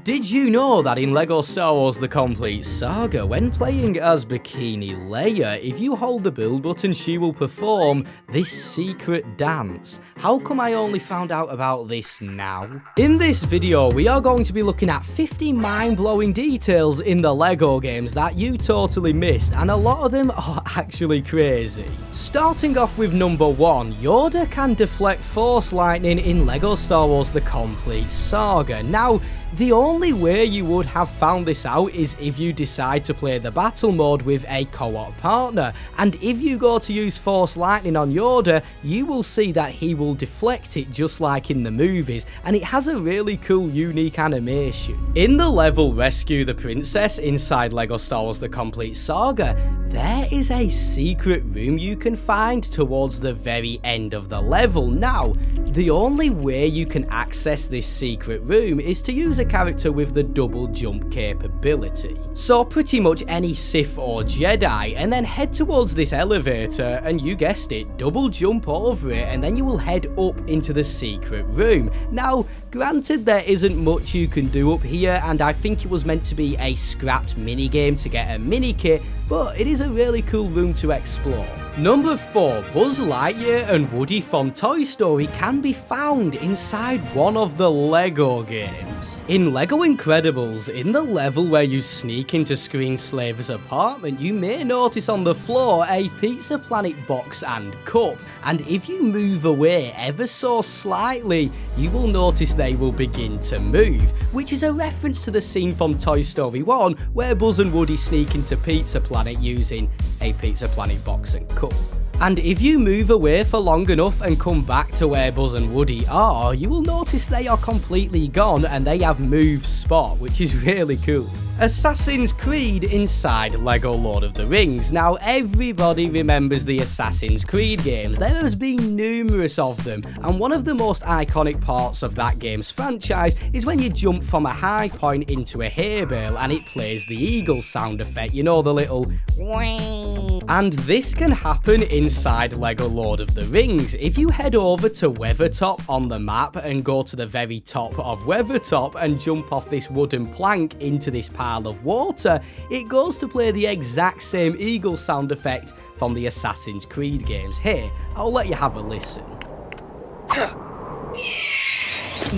Did you know that in LEGO Star Wars The Complete Saga, when playing as Bikini Leia, if you hold the build button, she will perform this secret dance? How come I only found out about this now? In this video, we are going to be looking at 50 mind-blowing details in the LEGO games that you totally missed, and a lot of them are actually crazy. Starting off with number 1, Yoda can deflect Force Lightning in LEGO Star Wars The Complete Saga. Now, the only way you would have found this out is if you decide to play the battle mode with a co-op partner, and if you go to use Force Lightning on Yoda, you will see that he will deflect it just like in the movies, and it has a really cool unique animation. In the level Rescue the Princess inside LEGO Star Wars The Complete Saga, there is a secret room you can find towards the very end of the level. Now, the only way you can access this secret room is to use a character with the double jump capability. So pretty much any Sith or Jedi, and then head towards this elevator and you guessed it, double jump over it, and then you will head up into the secret room. Now, granted there isn't much you can do up here, and I think it was meant to be a scrapped minigame to get a mini kit, but it is a really cool room to explore. Number 4, Buzz Lightyear and Woody from Toy Story can be found inside one of the LEGO games. In LEGO Incredibles, in the level where you sneak into Screenslaver's apartment, you may notice on the floor a Pizza Planet box and cup, and if you move away ever so slightly, you will notice they will begin to move, which is a reference to the scene from Toy Story 1 where Buzz and Woody sneak into Pizza Planet using a Pizza Planet box and cup. And if you move away for long enough and come back to where Buzz and Woody are, you will notice they are completely gone and they have moved spot, which is really cool. Assassin's Creed inside LEGO Lord of the Rings. Now, everybody remembers the Assassin's Creed games. There has been numerous of them, and one of the most iconic parts of that game's franchise is when you jump from a high point into a hay bale and it plays the eagle sound effect, you know, the little whee. And this can happen inside LEGO Lord of the Rings. If you head over to Weathertop on the map and go to the very top of Weathertop and jump off this wooden plank into this pile of water, it goes to play the exact same eagle sound effect from the Assassin's Creed games. Here, I'll let you have a listen.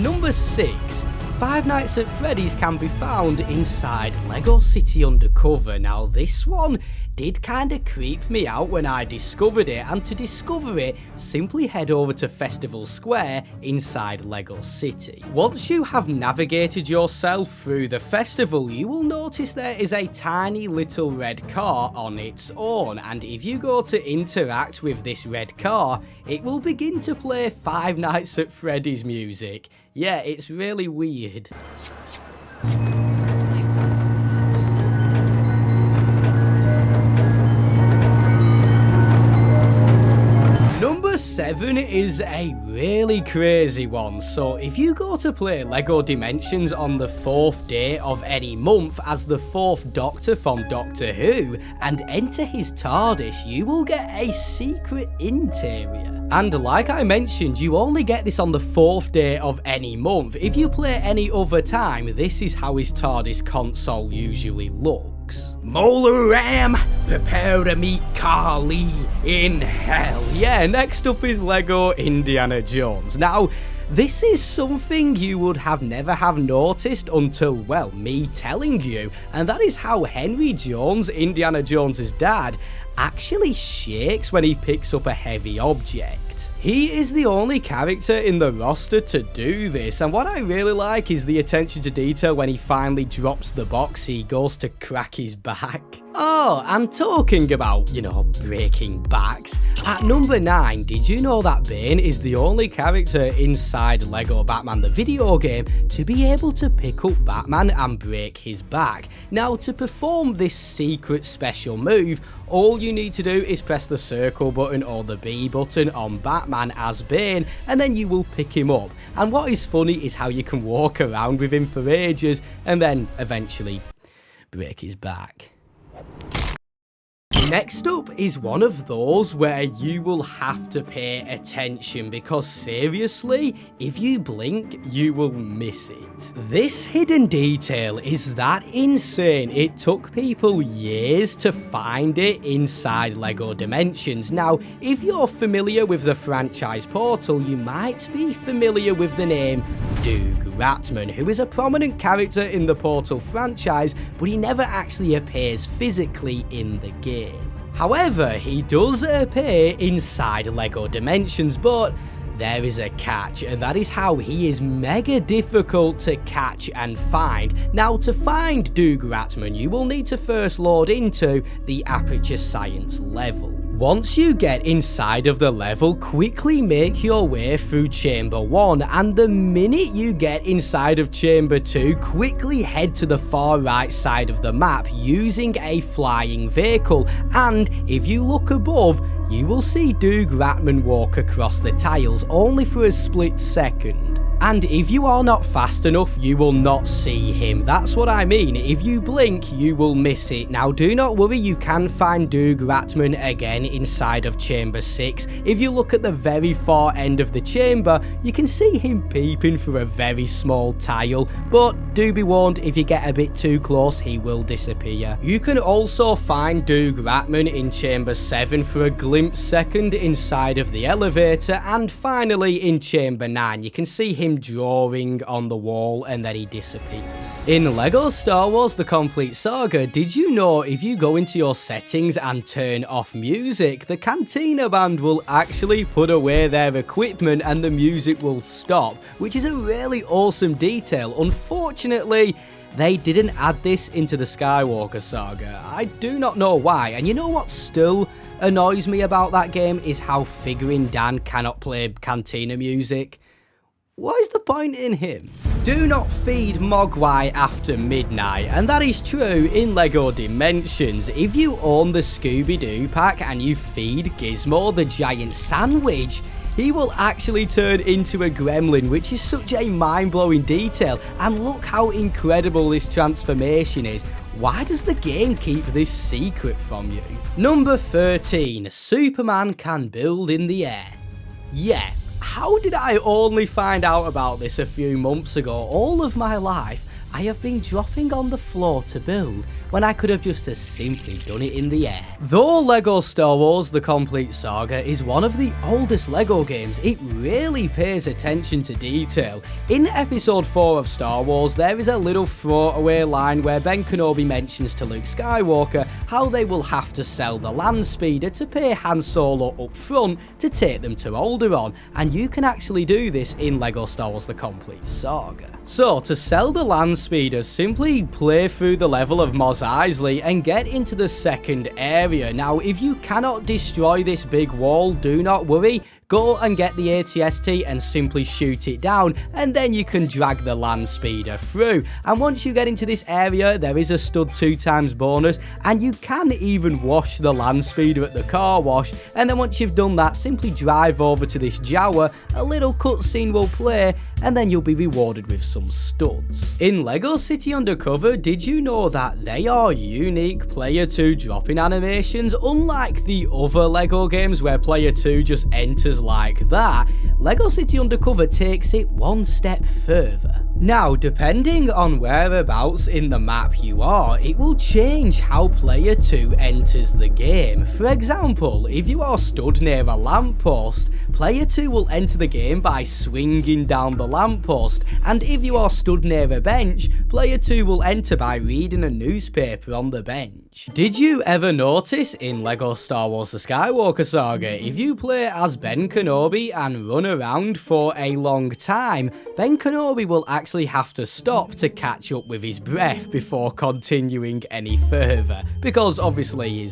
Number 6. Five Nights at Freddy's can be found inside LEGO City Undercover. Now, this one did kinda creep me out when I discovered it, and to discover it, simply head over to Festival Square inside LEGO City. Once you have navigated yourself through the festival, you will notice there is a tiny little red car on its own, and if you go to interact with this red car, it will begin to play Five Nights at Freddy's music. Yeah, it's really weird. Number 7 is a really crazy one. So if you go to play LEGO Dimensions on the 4th day of any month as the 4th Doctor from Doctor Who and enter his TARDIS, you will get a secret interior. And like I mentioned, you only get this on the 4th day of any month. If you play any other time, this is how his TARDIS console usually looks. Molar Ram, prepare to meet Carly in hell. Yeah, next up is LEGO Indiana Jones. Now, this is something you would have never have noticed until, well, me telling you, and that is how Henry Jones, Indiana Jones's dad, actually shakes when he picks up a heavy object. He is the only character in the roster to do this, and what I really like is the attention to detail when he finally drops the box, he goes to crack his back. Oh, and talking about, you know, breaking backs, at number 9, did you know that Bane is the only character inside LEGO Batman the video game to be able to pick up Batman and break his back? Now, to perform this secret special move, all you need to do is press the circle button or the B button on Batman as Bane, and then you will pick him up. And what is funny is how you can walk around with him for ages and then eventually break his back. Next up is one of those where you will have to pay attention because seriously, if you blink, you will miss it. This hidden detail is that insane, it took people years to find it inside LEGO Dimensions. Now, if you're familiar with the franchise Portal, you might be familiar with the name Doug Ratman, who is a prominent character in the Portal franchise, but he never actually appears physically in the game. However, he does appear inside LEGO Dimensions, but there is a catch, and that is how he is mega difficult to catch and find. Now, to find Doug Ratman, you will need to first load into the Aperture Science level. Once you get inside of the level, quickly make your way through Chamber 1, and the minute you get inside of Chamber 2, quickly head to the far right side of the map using a flying vehicle, and if you look above, you will see Doug Ratman walk across the tiles only for a split second. And if you are not fast enough, you will not see him. That's what I mean. If you blink, you will miss it. Now, do not worry, you can find Doug Ratman again inside of Chamber 6. If you look at the very far end of the chamber, you can see him peeping through a very small tile. But do be warned, if you get a bit too close, he will disappear. You can also find Doug Ratman in Chamber 7 for a glimpse second inside of the elevator. And finally, in Chamber 9, you can see him drawing on the wall and then he disappears. In LEGO Star Wars The Complete Saga, did you know if you go into your settings and turn off music, the Cantina band will actually put away their equipment and the music will stop, which is a really awesome detail. Unfortunately, they didn't add this into the Skywalker Saga. I do not know why, and you know what still annoys me about that game is how Figurine Dan cannot play Cantina music. What is the point in him? Do not feed Mogwai after midnight, and that is true in LEGO Dimensions. If you own the Scooby-Doo pack and you feed Gizmo the giant sandwich, he will actually turn into a gremlin, which is such a mind-blowing detail, and look how incredible this transformation is. Why does the game keep this secret from you? Number 13, Superman can build in the air. Yeah. How did I only find out about this a few months ago? All of my life, I have been dropping on the floor to build when I could have just as simply done it in the air. Though LEGO Star Wars The Complete Saga is one of the oldest LEGO games, it really pays attention to detail. In episode 4 of Star Wars, there is a little throwaway line where Ben Kenobi mentions to Luke Skywalker how they will have to sell the land speeder to pay Han Solo up front to take them to Alderaan, and you can actually do this in LEGO Star Wars The Complete Saga. So, to sell the land speeder, simply play through the level of Mos Eisley and get into the second area. Now, if you cannot destroy this big wall, do not worry. Go and get the ATST and simply shoot it down, and then you can drag the land speeder through. And once you get into this area, there is a stud 2x bonus, and you can even wash the land speeder at the car wash. And then once you've done that, simply drive over to this Jawa, a little cutscene will play, and then you'll be rewarded with some studs. In LEGO City Undercover, did you know that they are unique player 2 drop-in animations? Unlike the other LEGO games where player 2 just enters like that, LEGO City Undercover takes it one step further. Now, depending on whereabouts in the map you are, it will change how player 2 enters the game. For example, if you are stood near a lamppost, player 2 will enter the game by swinging down the lamppost, and if you are stood near a bench, player 2 will enter by reading a newspaper on the bench. Did you ever notice in LEGO Star Wars The Skywalker Saga, if you play as Ben Kenobi and run around for a long time, Ben Kenobi will actually have to stop to catch up with his breath before continuing any further, because obviously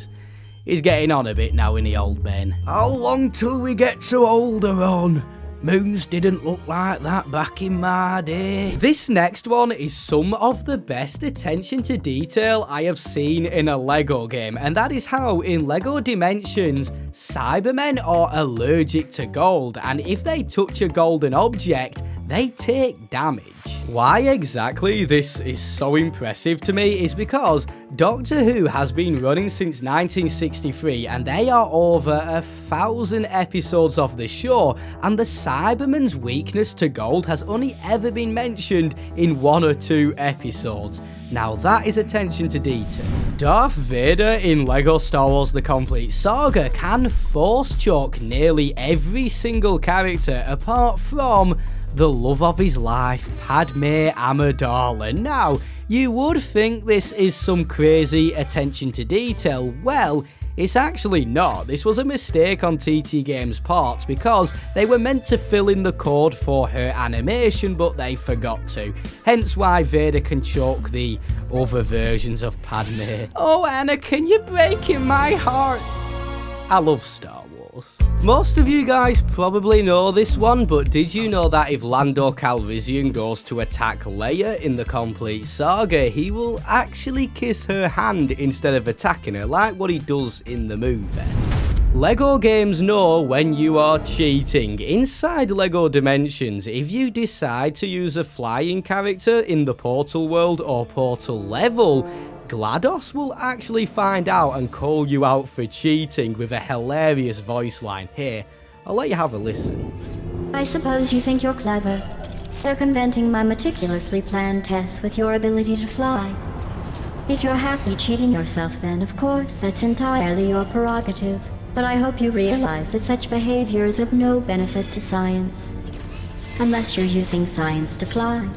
he's getting on a bit now in the old Ben. How long till we get to Alderaan? Moons didn't look like that back in my day. This next one is some of the best attention to detail I have seen in a LEGO game, and that is how in LEGO Dimensions, Cybermen are allergic to gold, and if they touch a golden object, they take damage. Why exactly this is so impressive to me is because Doctor Who has been running since 1963 and they are over 1,000 episodes of the show, and the Cyberman's weakness to gold has only ever been mentioned in 1 or 2 episodes. Now that is attention to detail. Darth Vader in LEGO Star Wars The Complete Saga can force choke nearly every single character apart from the love of his life, Padme Amidala. Now, you would think this is some crazy attention to detail. Well, it's actually not. This was a mistake on TT Games' part because they were meant to fill in the code for her animation, but they forgot to. Hence why Vader can choke the other versions of Padme. Oh, Anakin, you're breaking my heart. I love Star Wars. Most of you guys probably know this one, but did you know that if Lando Calrissian goes to attack Leia in the Complete Saga, he will actually kiss her hand instead of attacking her, like what he does in the movie? LEGO games know when you are cheating. Inside LEGO Dimensions, if you decide to use a flying character in the Portal world or Portal level, GLaDOS will actually find out and call you out for cheating with a hilarious voice line. Here, I'll let you have a listen. I suppose you think you're clever, circumventing my meticulously planned tests with your ability to fly. If you're happy cheating yourself, then of course that's entirely your prerogative. But I hope you realize that such behavior is of no benefit to science. Unless you're using science to fly.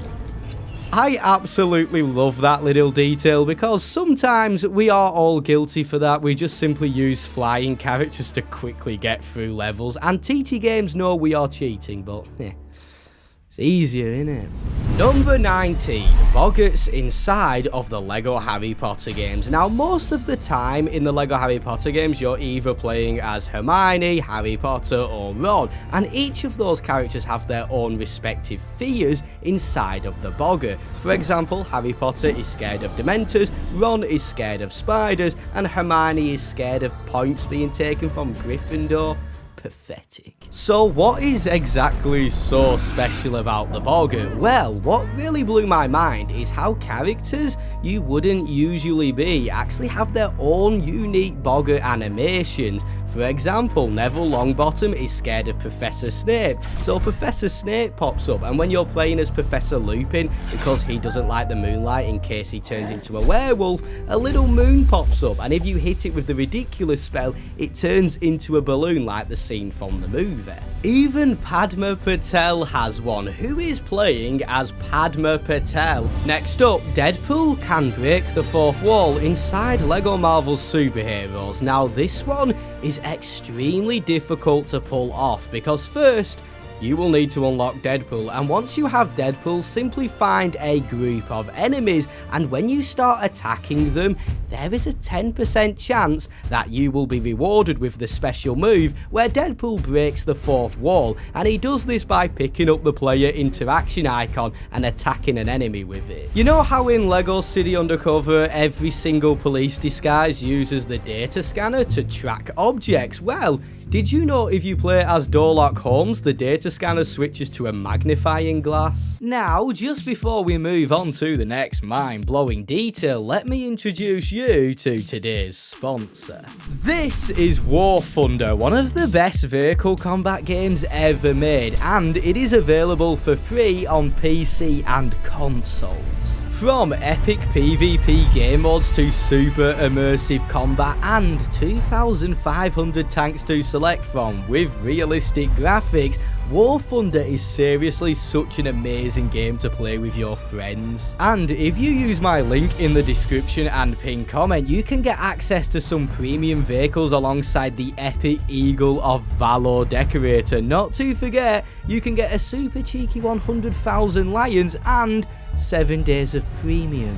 I absolutely love that little detail because sometimes we are all guilty for that. We just simply use flying characters to quickly get through levels, and TT Games know we are cheating, but it's easier, innit? Number 19, boggarts inside of the LEGO Harry Potter games. Now, most of the time in the LEGO Harry Potter games, you're either playing as Hermione, Harry Potter, or Ron, and each of those characters have their own respective fears inside of the boggart. For example, Harry Potter is scared of Dementors, Ron is scared of spiders, and Hermione is scared of points being taken from Gryffindor. Pathetic. So what is exactly so special about the boggart? Well, what really blew my mind is how characters you wouldn't usually be actually have their own unique boggart animations. For example, Neville Longbottom is scared of Professor Snape, so Professor Snape pops up, and when you're playing as Professor Lupin, because he doesn't like the moonlight in case he turns into a werewolf, a little moon pops up, and if you hit it with the ridiculous spell, it turns into a balloon like the scene from the movie. Even Padma Patel has one. Who is playing as Padma Patel? Next up, Deadpool can break the fourth wall inside LEGO Marvel's superheroes. Now this one is extremely difficult to pull off because first, you will need to unlock Deadpool, and once you have Deadpool, simply find a group of enemies, and when you start attacking them, there is a 10% chance that you will be rewarded with the special move where Deadpool breaks the fourth wall, and he does this by picking up the player interaction icon and attacking an enemy with it. You know how in LEGO City Undercover, every single police disguise uses the data scanner to track objects? Well, did you know if you play as Dorlock Holmes, the data scanner switches to a magnifying glass? Now, just before we move on to the next mind-blowing detail, let me introduce you to today's sponsor. This is War Thunder, one of the best vehicle combat games ever made, and it is available for free on PC and consoles. From epic PvP game modes to super immersive combat and 2,500 tanks to select from with realistic graphics, War Thunder is seriously such an amazing game to play with your friends. And if you use my link in the description and pinned comment, you can get access to some premium vehicles alongside the epic Eagle of Valor decorator. Not to forget, you can get a super cheeky 100,000 lions and 7 days of premium.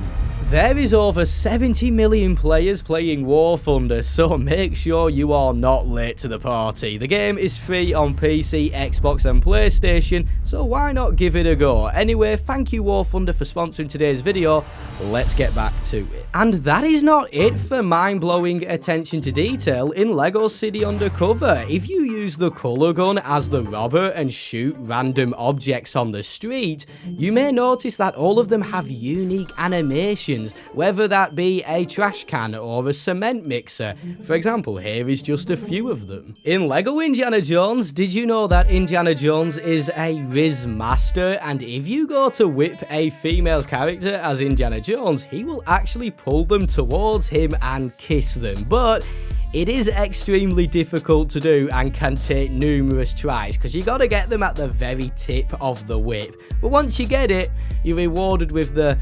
There is over 70 million players playing War Thunder, so make sure you are not late to the party. The game is free on PC, Xbox and PlayStation, so why not give it a go? Anyway, thank you War Thunder for sponsoring today's video. Let's get back to it. And that is not it for mind-blowing attention to detail in LEGO City Undercover. If you use the colour gun as the robber and shoot random objects on the street, you may notice that all of them have unique animations, whether that be a trash can or a cement mixer. For example, here is just a few of them. In LEGO Indiana Jones, did you know that Indiana Jones is a Riz Master, and if you go to whip a female character as Indiana Jones, he will actually pull them towards him and kiss them, but it is extremely difficult to do and can take numerous tries because you got to get them at the very tip of the whip. But once you get it, you're rewarded with the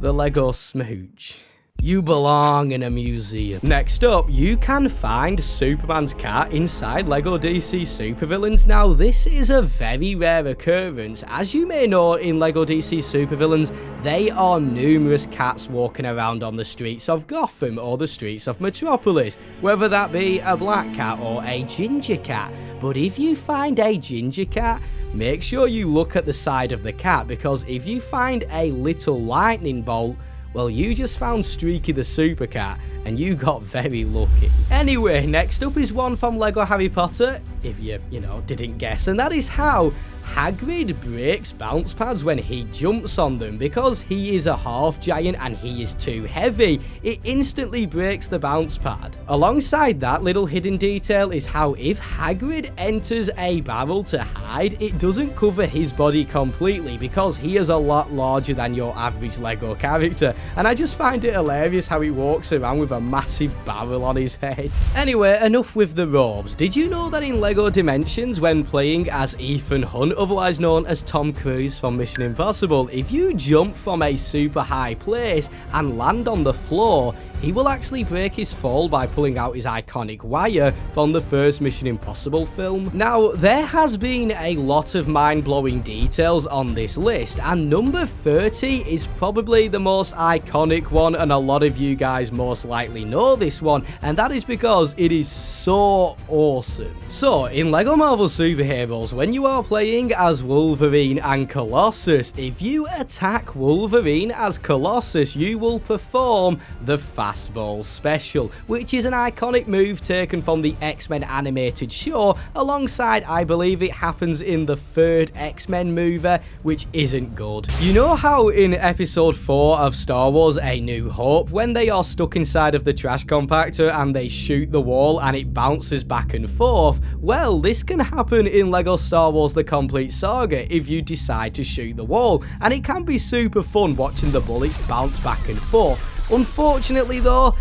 LEGO smooch. You belong in a museum. Next up, you can find Superman's cat inside LEGO DC Supervillains. Now, this is a very rare occurrence. As you may know, in LEGO DC Supervillains, there are numerous cats walking around on the streets of Gotham or the streets of Metropolis, whether that be a black cat or a ginger cat. But if you find a ginger cat, make sure you look at the side of the cat, because if you find a little lightning bolt, well, you just found Streaky the Super Cat, and you got very lucky. Anyway, next up is one from LEGO Harry Potter, if you didn't guess, and that is how Hagrid breaks bounce pads when he jumps on them. Because he is a half giant and he is too heavy, it instantly breaks the bounce pad. Alongside that little hidden detail is how if Hagrid enters a barrel to hide, it doesn't cover his body completely because he is a lot larger than your average LEGO character, and I just find it hilarious how he walks around with a massive barrel on his head. Anyway, enough with the robes. Did you know that in LEGO Dimensions, when playing as Ethan Hunt, otherwise known as Tom Cruise from Mission Impossible, if you jump from a super high place and land on the floor, he will actually break his fall by pulling out his iconic wire from the first Mission Impossible film. Now, there has been a lot of mind-blowing details on this list, and number 30 is probably the most iconic one, and a lot of you guys most likely know this one, and that is because it is so awesome. So, in LEGO Marvel Superheroes, when you are playing as Wolverine and Colossus, if you attack Wolverine as Colossus, you will perform the Fastball Special, which is an iconic move taken from the X-Men animated show, alongside, I believe it happens in the third X-Men movie, which isn't good. You know how in episode 4 of Star Wars A New Hope, when they are stuck inside of the trash compactor and they shoot the wall and it bounces back and forth? Well, this can happen in LEGO Star Wars The Complete Saga if you decide to shoot the wall, and it can be super fun watching the bullets bounce back and forth. Unfortunately though,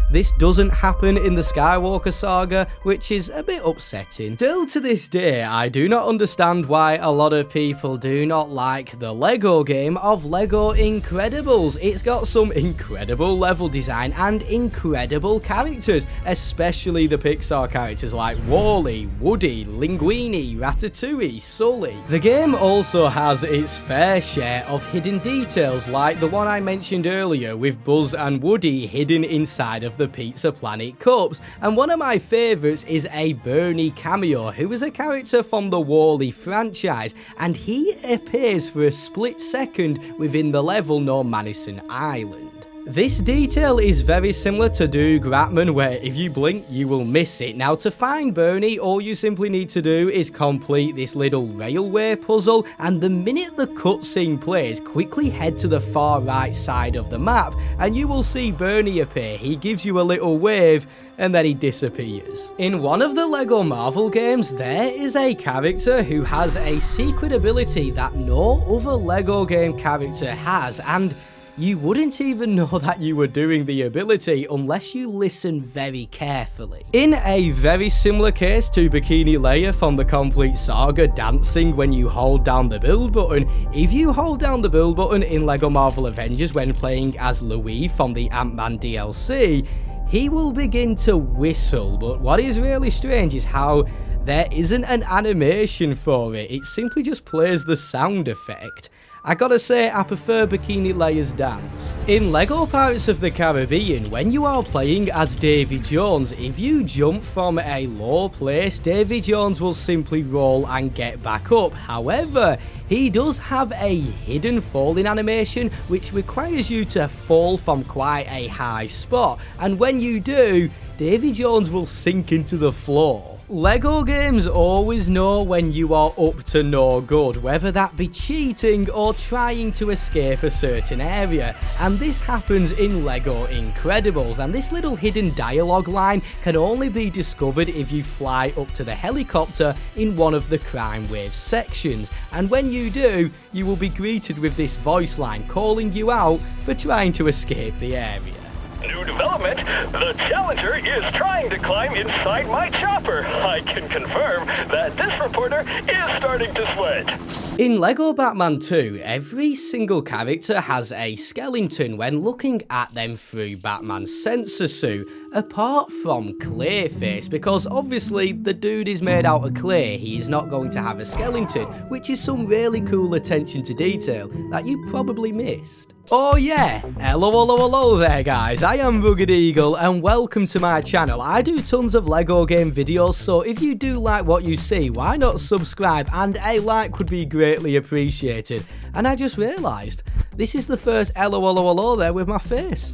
this doesn't happen in the Skywalker saga, which is a bit upsetting. Still to this day, I do not understand why a lot of people do not like the LEGO game of LEGO Incredibles. It's got some incredible level design and incredible characters, especially the Pixar characters like Wall-E, Woody, Linguini, Ratatouille, Sully. The game also has its fair share of hidden details, like the one I mentioned earlier with Buzz and Woody hidden inside of the Pizza Planet cups, and one of my favourites is a Bernie cameo, who is a character from the Wall-E franchise, and he appears for a split second within the level known Madison Island. This detail is very similar to Doug Ratman, where if you blink, you will miss it. Now, to find Bernie, all you simply need to do is complete this little railway puzzle, and the minute the cutscene plays, quickly head to the far right side of the map, and you will see Bernie appear. He gives you a little wave, and then he disappears. In one of the LEGO Marvel games, there is a character who has a secret ability that no other LEGO game character has, and you wouldn't even know that you were doing the ability unless you listen very carefully. In a very similar case to Bikini Leia from the Complete Saga dancing when you hold down the build button, if you hold down the build button in LEGO Marvel Avengers when playing as Louis from the Ant-Man DLC, he will begin to whistle, but what is really strange is how there isn't an animation for it. It simply just plays the sound effect. I gotta say, I prefer Bikini Leia's dance. In LEGO Pirates of the Caribbean, when you are playing as Davy Jones, if you jump from a low place, Davy Jones will simply roll and get back up. However, he does have a hidden falling animation, which requires you to fall from quite a high spot, and when you do, Davy Jones will sink into the floor. LEGO games always know when you are up to no good, whether that be cheating or trying to escape a certain area, and this happens in LEGO Incredibles, and this little hidden dialogue line can only be discovered if you fly up to the helicopter in one of the crime wave sections, and when you do, you will be greeted with this voice line calling you out for trying to escape the area. New development, the Challenger is trying to climb inside my chopper. I can confirm that this reporter is starting to sweat. In LEGO Batman 2, every single character has a skeleton when looking at them through Batman's sensor suit, apart from Clayface, because obviously the dude is made out of clay, he is not going to have a skeleton, which is some really cool attention to detail that you probably missed. Oh yeah, hello there guys, I am RuggedEagle and welcome to my channel. I do tons of LEGO game videos, so if you do like what you see, why not subscribe, and a like would be greatly appreciated. And I just realised, this is the first hello there with my face.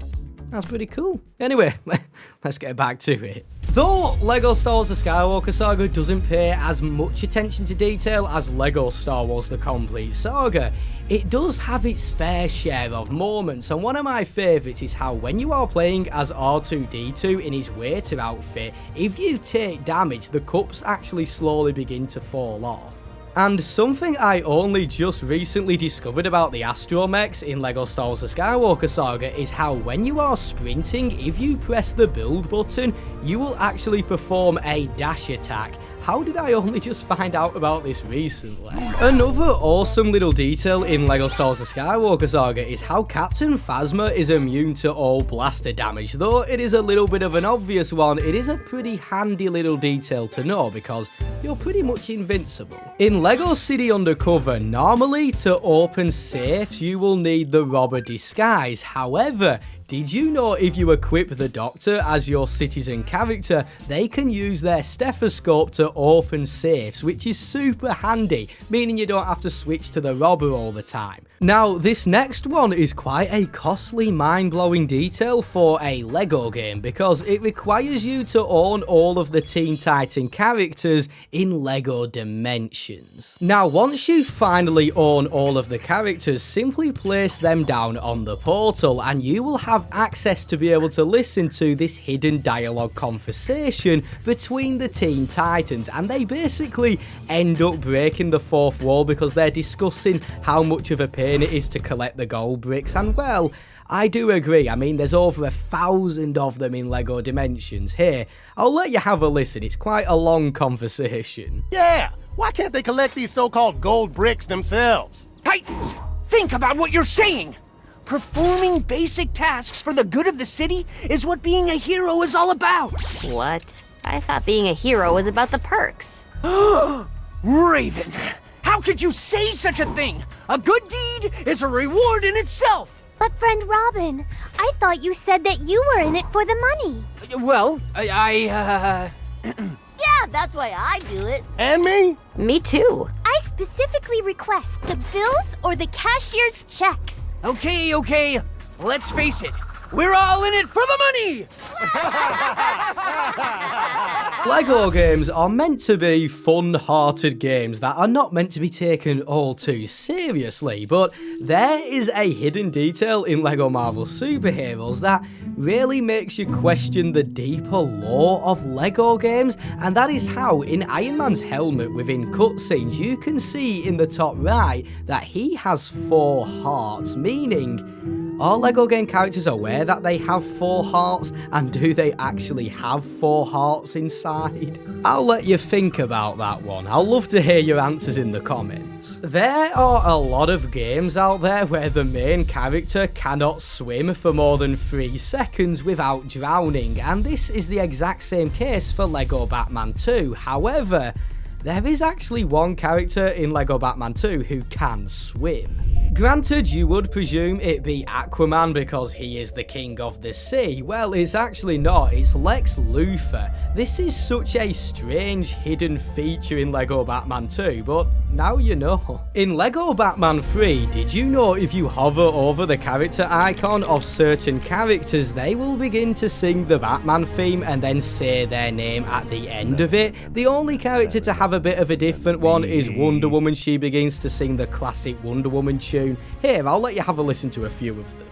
That's pretty cool. Anyway, let's get back to it. Though LEGO Star Wars The Skywalker Saga doesn't pay as much attention to detail as LEGO Star Wars The Complete Saga, it does have its fair share of moments, and one of my favourites is how when you are playing as R2-D2 in his waiter outfit, if you take damage, the cups actually slowly begin to fall off. And something I only just recently discovered about the astromechs in LEGO Star Wars The Skywalker Saga is how when you are sprinting, if you press the build button, you will actually perform a dash attack. How did I only just find out about this recently? Another awesome little detail in LEGO Star Wars The Skywalker Saga is how Captain Phasma is immune to all blaster damage. Though it is a little bit of an obvious one, it is a pretty handy little detail to know because you're pretty much invincible. In LEGO City Undercover, normally to open safes you will need the robber disguise. However, did you know if you equip the Doctor as your citizen character, they can use their stethoscope to open safes, which is super handy, meaning you don't have to switch to the robber all the time. Now, this next one is quite a costly, mind-blowing detail for a LEGO game because it requires you to own all of the Teen Titan characters in LEGO Dimensions. Now, once you finally own all of the characters, simply place them down on the portal and you will have access to be able to listen to this hidden dialogue conversation between the Teen Titans, and they basically end up breaking the fourth wall because they're discussing how much of a pain it is to collect the gold bricks, and well, I do agree. I mean, there's over 1,000 of them in LEGO Dimensions. Here, I'll let you have a listen, it's quite a long conversation. Yeah, why can't they collect these so-called gold bricks themselves? Titans, think about what you're saying! Performing basic tasks for the good of the city is what being a hero is all about! What? I thought being a hero was about the perks. Raven, how could you say such a thing? A good deed is a reward in itself! But friend Robin, I thought you said that you were in it for the money. Well, Yeah, that's why I do it. And me? Me too. I specifically request the bills or the cashier's checks. Okay, let's face it. We're all in it for the money! LEGO games are meant to be fun-hearted games that are not meant to be taken all too seriously, but there is a hidden detail in LEGO Marvel Superheroes that really makes you question the deeper lore of LEGO games, and that is how in Iron Man's helmet within cutscenes you can see in the top right that he has 4 hearts, meaning are LEGO game characters aware that they have 4 hearts, and do they actually have 4 hearts inside? I'll let you think about that one. I'll love to hear your answers in the comments. There are a lot of games out there where the main character cannot swim for more than 3 seconds without drowning, and this is the exact same case for LEGO Batman 2. However, there is actually one character in LEGO Batman 2 who can swim. Granted, you would presume it be Aquaman because he is the king of the sea. Well, it's actually not, it's Lex Luthor. This is such a strange hidden feature in LEGO Batman 2, but now you know. In LEGO Batman 3, did you know if you hover over the character icon of certain characters, they will begin to sing the Batman theme and then say their name at the end of it? The only character to have a bit of a different one is Wonder Woman. She begins to sing the classic Wonder Woman tune. Here, I'll let you have a listen to a few of them.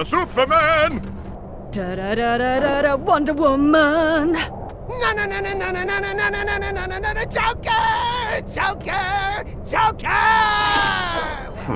Superman! Da-da-da-da-da-da, Wonder Woman! Joker!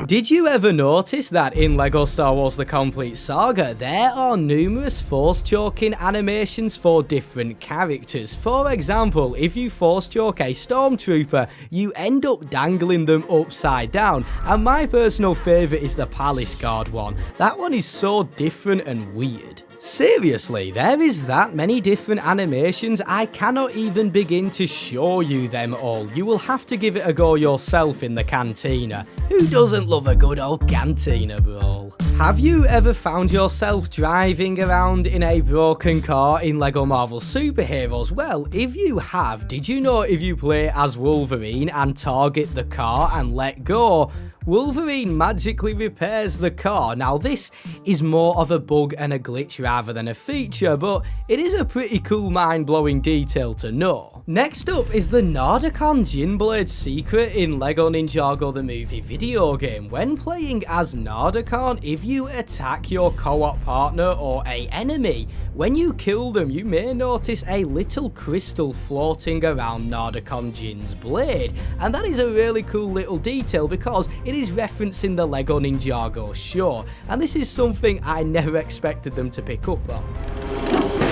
Did you ever notice that in LEGO Star Wars The Complete Saga, there are numerous force choking animations for different characters? For example, if you force choke a stormtrooper, you end up dangling them upside down, and my personal favourite is the Palace Guard one. That one is so different and weird. Seriously, there is that many different animations, I cannot even begin to show you them all. You will have to give it a go yourself in the cantina. Who doesn't love a good old cantina brawl? Have you ever found yourself driving around in a broken car in LEGO Marvel Superheroes? Well, if you have, did you know if you play as Wolverine and target the car and let go, Wolverine magically repairs the car? Now this is more of a bug and a glitch rather than a feature, but it is a pretty cool mind-blowing detail to know. Next up is the Nardicon Ginblade secret in LEGO Ninjago the movie video game. When playing as Nardicon, if you attack your co-op partner or a enemy, when you kill them you may notice a little crystal floating around Nardicon Jin's blade, and that is a really cool little detail because it is referencing the LEGO Ninjago show, and this is something I never expected them to pick up on.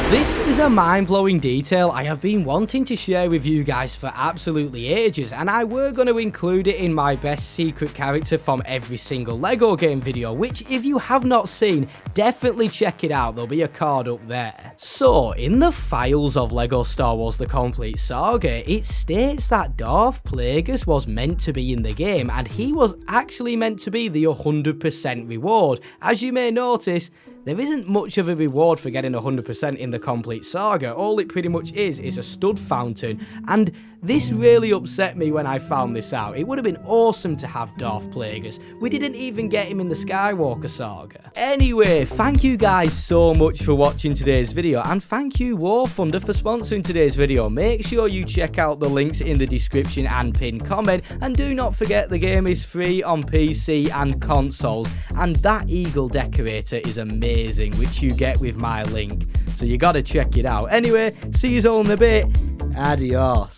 This is a mind-blowing detail I have been wanting to share with you guys for absolutely ages, and I were going to include it in my best secret character from every single LEGO game video, which if you have not seen, definitely check it out, there'll be a card up there. So, in the files of LEGO Star Wars The Complete Saga, it states that Darth Plagueis was meant to be in the game, and he was actually meant to be the 100% reward. As you may notice, there isn't much of a reward for getting 100% in the Complete Saga. All it pretty much is a stud fountain, and this really upset me when I found this out. It would have been awesome to have Darth Plagueis. We didn't even get him in the Skywalker Saga. Anyway, thank you guys so much for watching today's video, and thank you War Thunder for sponsoring today's video. Make sure you check out the links in the description and pinned comment, and do not forget the game is free on PC and consoles, and that eagle decorator is amazing, which you get with my link, so you gotta check it out. Anyway, see you all in a bit. Adios.